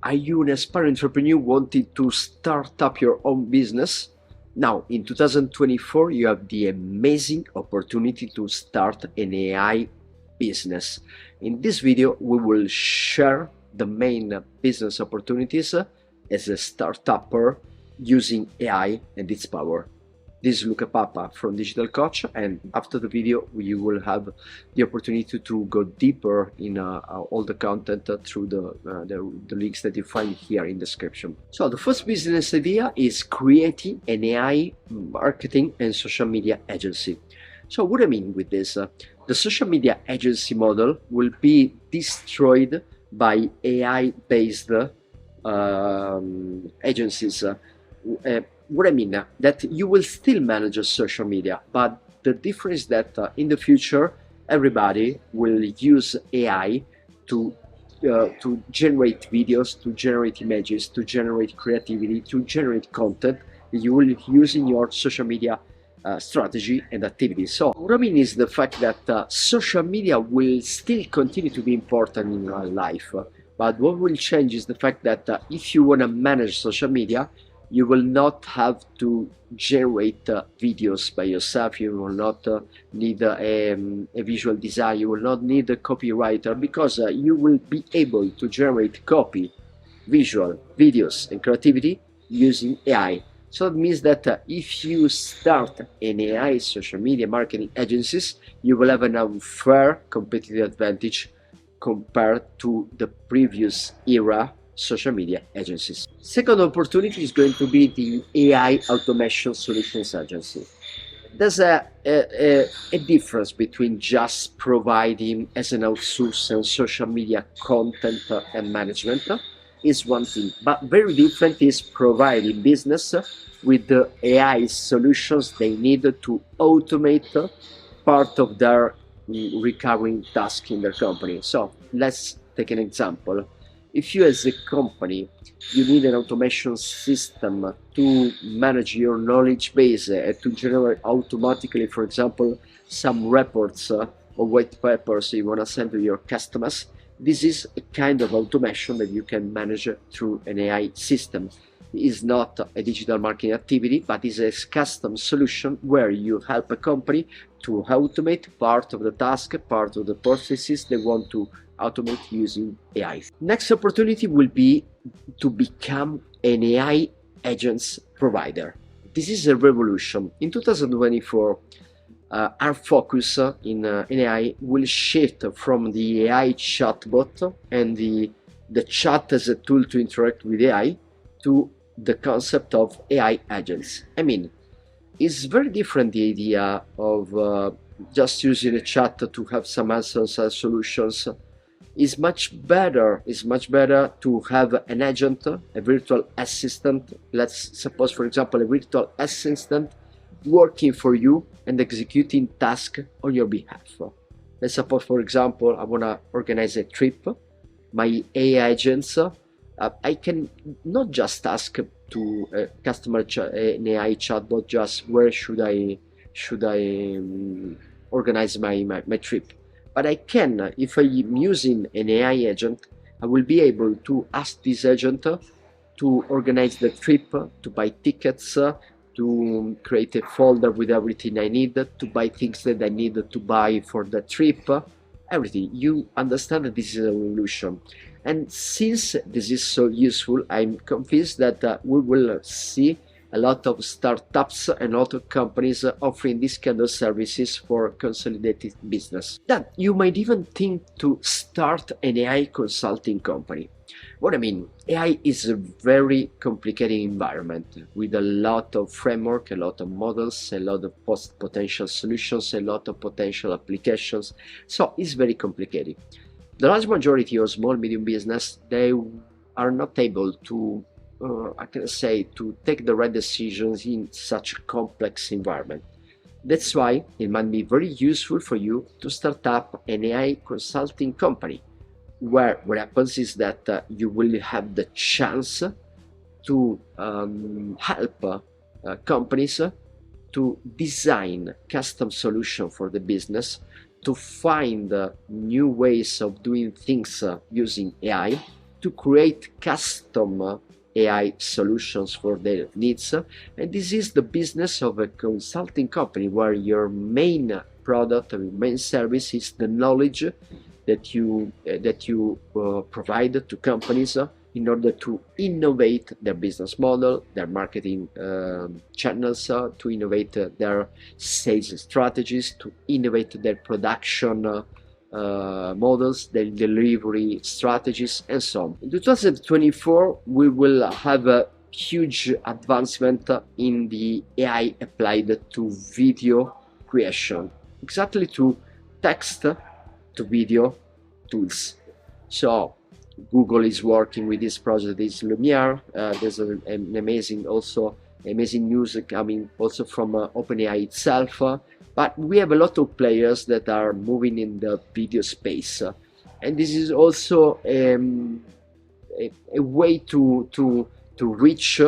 Are you an aspiring entrepreneur wanting to start up your own business? Now, in 2024, you have the amazing opportunity to start an AI business. In this video, we will share the main business opportunities as a startupper using AI and its power. This is Luca from Digital Coach, and after the video you will have the opportunity to go deeper in all the content through the links that you find here in the description. So the first business idea is creating an AI marketing and social media agency. So what I mean with this, the social media agency model will be destroyed by AI-based agencies. What I mean that you will still manage social media, but the difference is that in the future everybody will use AI to generate videos, to generate images, to generate creativity, to generate content that you will use in your social media strategy and activities. So what I mean is the fact that social media will still continue to be important in your life, but what will change is the fact that if you want to manage social media, you will not have to generate videos by yourself. You will not need a visual design. You will not need a copywriter, because you will be able to generate copy, visual, videos and creativity using AI. So that means that if you start an AI social media marketing agencies, you will have an unfair competitive advantage compared to the previous era social media agencies. Second opportunity is going to be the AI automation solutions agency. There's a difference between just providing as an outsource social media content and management is one thing, but very different is providing business with the AI solutions they need to automate part of their recurring task in their company. So let's take an example. If you as a company, you need an automation system to manage your knowledge base and to generate automatically, for example, some reports or white papers you want to send to your customers, this is a kind of automation that you can manage through an AI system. It is not a digital marketing activity, but is a custom solution where you help a company to automate part of the task, part of the processes they want to automate using AI. Next opportunity will be to become an AI agents provider. This is a revolution. In 2024, our focus in AI will shift from the AI chatbot and the chat as a tool to interact with AI to the concept of AI agents. I mean, it's very different, the idea of just using a chat to have some answers and solutions. It's much better to have an agent, a virtual assistant. Let's suppose, for example, a virtual assistant working for you and executing tasks on your behalf. Let's suppose, for example, I want to organize a trip. My AI agents, I can not just ask to a customer an AI chatbot just where should I organize my trip. But I can, if I'm using an AI agent, I will be able to ask this agent to organize the trip, to buy tickets, to create a folder with everything I need, to buy things that I need to buy for the trip, everything. You understand that this is a revolution. And since this is so useful, I'm convinced that we will see a lot of startups and a lot of companies offering this kind of services for consolidated business. Then you might even think to start an AI consulting company. What I mean, AI is a very complicated environment with a lot of framework, a lot of models, a lot of potential solutions, a lot of potential applications. So it's very complicated. The large majority of small medium business, they are not able to to take the right decisions in such a complex environment. That's why it might be very useful for you to start up an AI consulting company, where what happens is that you will have the chance to help companies to design custom solution for the business, to find new ways of doing things using AI, to create custom AI solutions for their needs. And this is the business of a consulting company, where your main product or main service is the knowledge that you provide to companies in order to innovate their business model, their marketing channels, to innovate their sales strategies, to innovate their production models, their delivery strategies, and so on. In 2024, we will have a huge advancement in the AI applied to video creation, exactly to text to video tools. So Google is working with this project, this Lumiere. There's an amazing news coming also from OpenAI itself. But we have a lot of players that are moving in the video space, and this is also a way to reach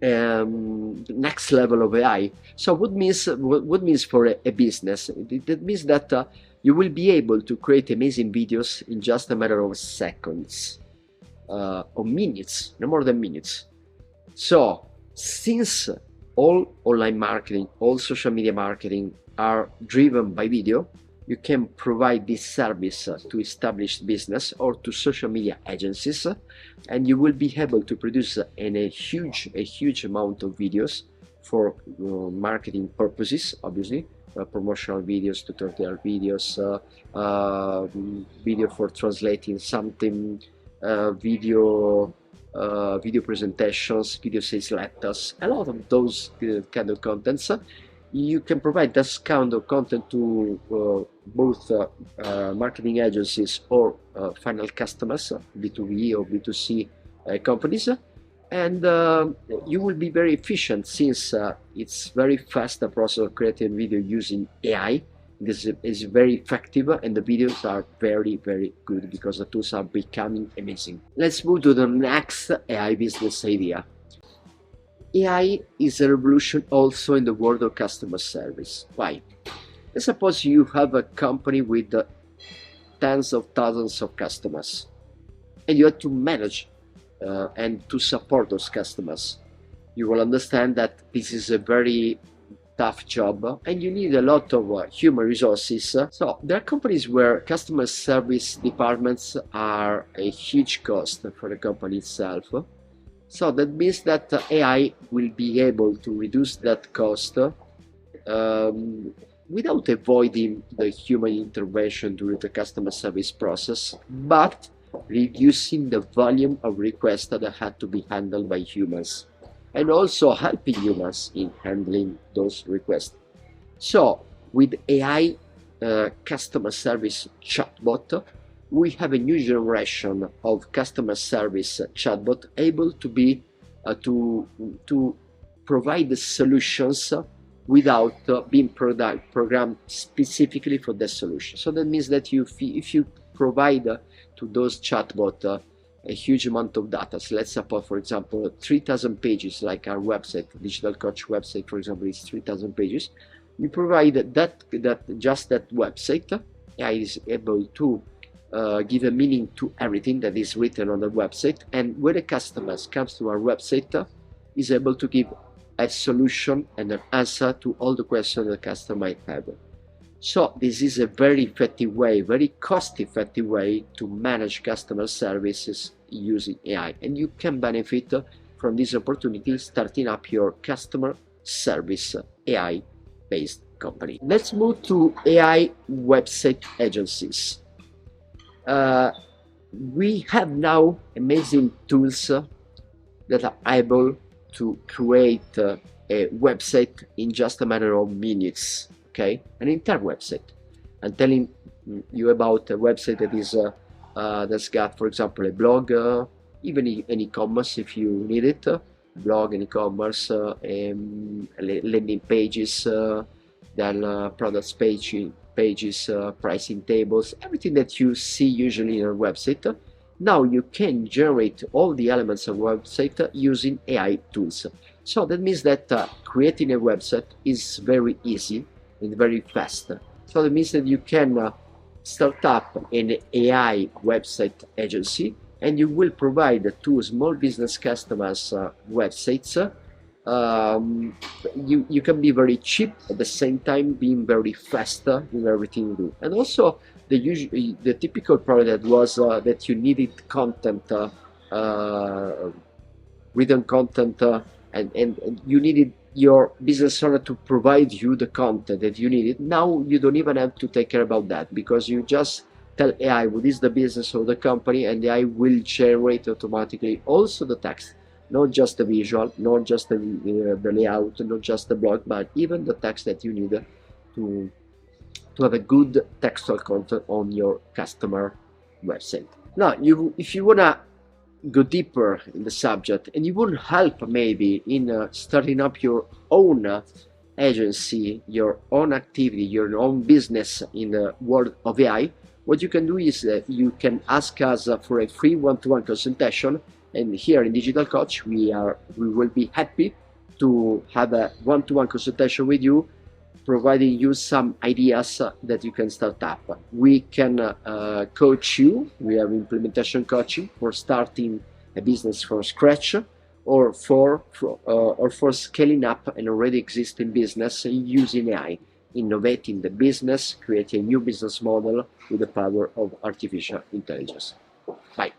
the next level of AI. So what means for a business? That means that you will be able to create amazing videos in just a matter of seconds or minutes, no more than minutes. So since all online marketing, all social media marketing are driven by video, you can provide this service to established business or to social media agencies, and you will be able to produce a huge amount of videos for marketing purposes, obviously, promotional videos, tutorial videos, video for translating something, video presentations, video sales letters, a lot of those kind of contents. You can provide this kind of content to both marketing agencies or final customers, B2B or B2C companies, and you will be very efficient, since it's very fast the process of creating video using AI. This is very effective, and the videos are very good because the tools are becoming amazing. Let's move to the next AI business idea. AI is a revolution also in the world of customer service. Why? Let's suppose you have a company with tens of thousands of customers, and you have to manage and to support those customers. You will understand that this is a very tough job, and you need a lot of human resources. So there are companies where customer service departments are a huge cost for the company itself. So that means that AI will be able to reduce that cost without avoiding the human intervention during the customer service process, but reducing the volume of requests that had to be handled by humans, and also helping humans in handling those requests. So with AI customer service chatbot, we have a new generation of customer service chatbot able to be to provide the solutions without being programmed specifically for the solution. So that means that if you provide to those chatbot a huge amount of data. So let's suppose, for example, 3,000 pages, like our website, Digital Coach website, for example, is 3,000 pages. You provide that website. AI is able to give a meaning to everything that is written on the website, and when a customer comes to our website, is able to give a solution and an answer to all the questions the customer might have. So this is a very effective way, very cost-effective way to manage customer services using AI, and you can benefit from this opportunity starting up your customer service AI-based company. Let's move to AI website agencies. We have now amazing tools that are able to create a website in just a matter of minutes. Okay, an entire website. I'm telling you about a website that is that's got, for example, a blog, even an e-commerce if you need it, blog and e-commerce, landing pages, then products pages, pricing tables, everything that you see usually in a website. Now you can generate all the elements of a website using AI tools. So that means that creating a website is very easy and very fast. So that means that you can start up an AI website agency and you will provide to small business customers websites. You can be very cheap at the same time being very fast in everything you do. And also the typical problem that was that you needed content, written content, and you needed your business owner to provide you the content that you needed. Now you don't even have to take care about that, because you just tell AI what is the business of the company, and AI will generate automatically also the text, not just the visual, not just the layout, not just the blog, but even the text that you need to have a good textual content on your customer website. Now, if you wanna go deeper in the subject and you want help maybe in starting up your own agency, your own activity, your own business in the world of AI, what you can do is you can ask us for a free one-to-one consultation. And here in Digital Coach, we will be happy to have a one-to-one consultation with you, providing you some ideas that you can start up. We can coach you. We have implementation coaching for starting a business from scratch, or for scaling up an already existing business using AI, innovating the business, creating a new business model with the power of artificial intelligence. Bye.